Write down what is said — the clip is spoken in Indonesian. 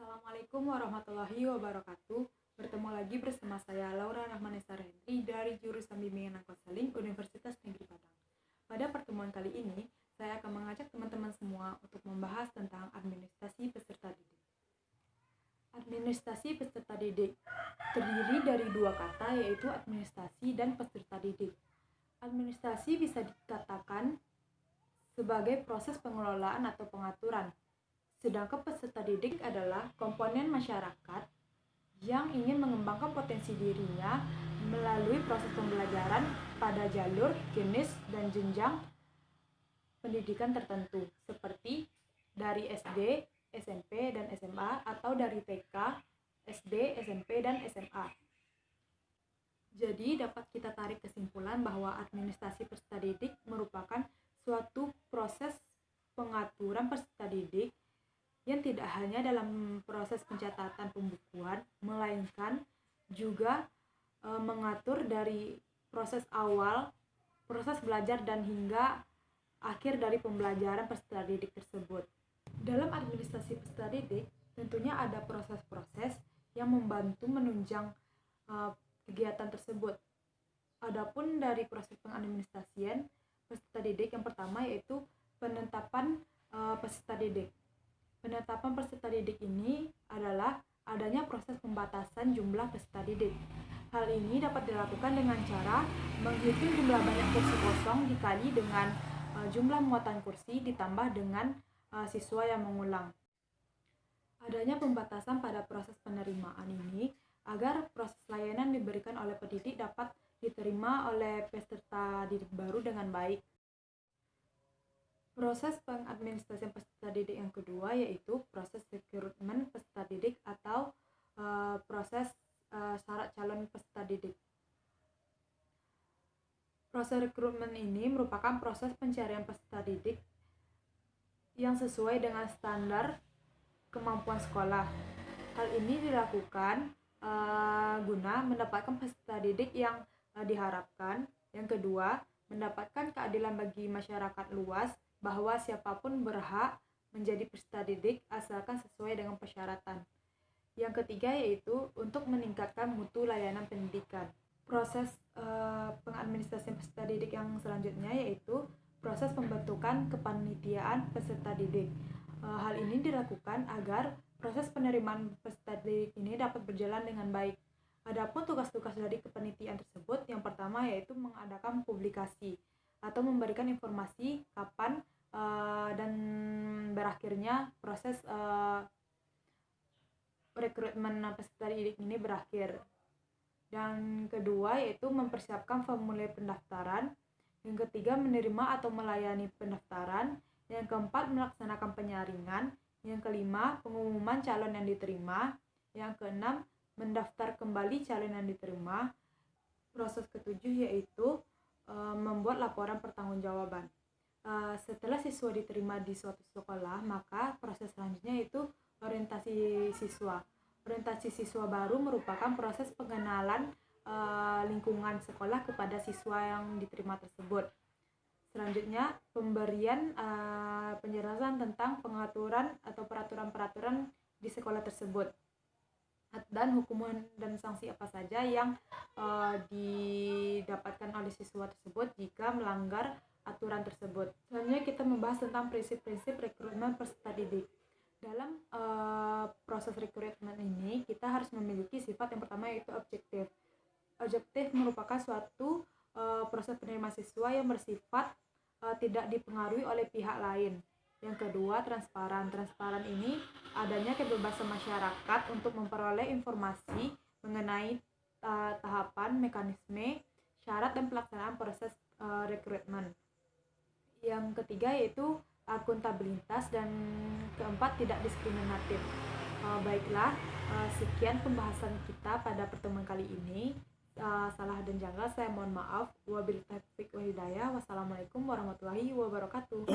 Assalamualaikum warahmatullahi wabarakatuh. Bertemu lagi bersama saya Laura Rahmanesa Hendri dari jurusan Bimbingan dan Konseling Universitas Negeri Padang. Pada pertemuan kali ini, saya akan mengajak teman-teman semua untuk membahas tentang administrasi peserta didik. Administrasi peserta didik terdiri dari dua kata, yaitu administrasi dan peserta didik. Administrasi bisa dikatakan sebagai proses pengelolaan atau pengaturan, sedangkan peserta didik adalah komponen masyarakat yang ingin mengembangkan potensi dirinya melalui proses pembelajaran pada jalur, jenis, dan jenjang pendidikan tertentu, seperti dari SD, SMP, dan SMA, atau dari TK, SD, SMP, dan SMA. Jadi dapat kita tarik kesimpulan bahwa administrasi peserta didik merupakan suatu proses pengaturan peserta didik yang tidak hanya dalam proses pencatatan pembukuan, melainkan juga mengatur dari proses awal, proses belajar dan hingga akhir dari pembelajaran peserta didik tersebut. Dalam administrasi peserta didik, tentunya ada proses-proses yang membantu menunjang kegiatan tersebut. Adapun dari proses pengadministrasian peserta didik, yang pertama yaitu penetapan peserta didik. Penetapan peserta didik ini adalah adanya proses pembatasan jumlah peserta didik. Hal ini dapat dilakukan dengan cara menghitung jumlah banyak kursi kosong dikali dengan jumlah muatan kursi ditambah dengan siswa yang mengulang. Adanya pembatasan pada proses penerimaan ini agar proses layanan diberikan oleh pendidik dapat diterima oleh peserta didik baru dengan baik. Proses pengadministrasian peserta didik yang kedua yaitu proses rekrutmen peserta didik atau proses syarat calon peserta didik. Proses rekrutmen ini merupakan proses pencarian peserta didik yang sesuai dengan standar kemampuan sekolah. Hal ini dilakukan guna mendapatkan peserta didik yang diharapkan. Yang kedua, mendapatkan keadilan bagi masyarakat luas bahwa siapapun berhak menjadi peserta didik asalkan sesuai dengan persyaratan. Yang ketiga yaitu untuk meningkatkan mutu layanan pendidikan. Proses pengadministrasian peserta didik yang selanjutnya yaitu proses pembentukan kepanitiaan peserta didik. Hal ini dilakukan agar proses penerimaan peserta didik ini dapat berjalan dengan baik. Adapun tugas-tugas dari kepanitiaan tersebut, yang pertama yaitu mengadakan publikasi atau memberikan informasi kapan dan berakhirnya proses rekrutmen peserta didik ini berakhir. Dan kedua yaitu mempersiapkan formulir pendaftaran. Yang ketiga menerima atau melayani pendaftaran. Yang keempat melaksanakan penyaringan. Yang kelima pengumuman calon yang diterima. Yang keenam mendaftar kembali calon yang diterima. Proses ketujuh yaitu membuat laporan pertanggungjawaban. Setelah siswa diterima di suatu sekolah, maka proses selanjutnya itu orientasi siswa. Orientasi siswa baru merupakan proses pengenalan lingkungan sekolah kepada siswa yang diterima tersebut. Selanjutnya, pemberian penjelasan tentang pengaturan atau peraturan-peraturan di sekolah tersebut dan hukuman dan sanksi apa saja yang didapatkan oleh siswa tersebut jika melanggar aturan tersebut. Selanjutnya kita membahas tentang prinsip-prinsip rekrutmen peserta didik. Dalam proses rekrutmen ini kita harus memiliki sifat yang pertama yaitu objektif. Objektif merupakan suatu proses penerimaan siswa yang bersifat tidak dipengaruhi oleh pihak lain. Yang kedua, transparan. Transparan ini adanya kebebasan masyarakat untuk memperoleh informasi mengenai tahapan, mekanisme, syarat, dan pelaksanaan proses rekrutmen. Yang ketiga yaitu akuntabilitas, dan keempat tidak diskriminatif. Baiklah, sekian pembahasan kita pada pertemuan kali ini. Salah dan janggal saya mohon maaf. Wabillahi taufiq wal hidayah. Wassalamualaikum warahmatullahi wabarakatuh.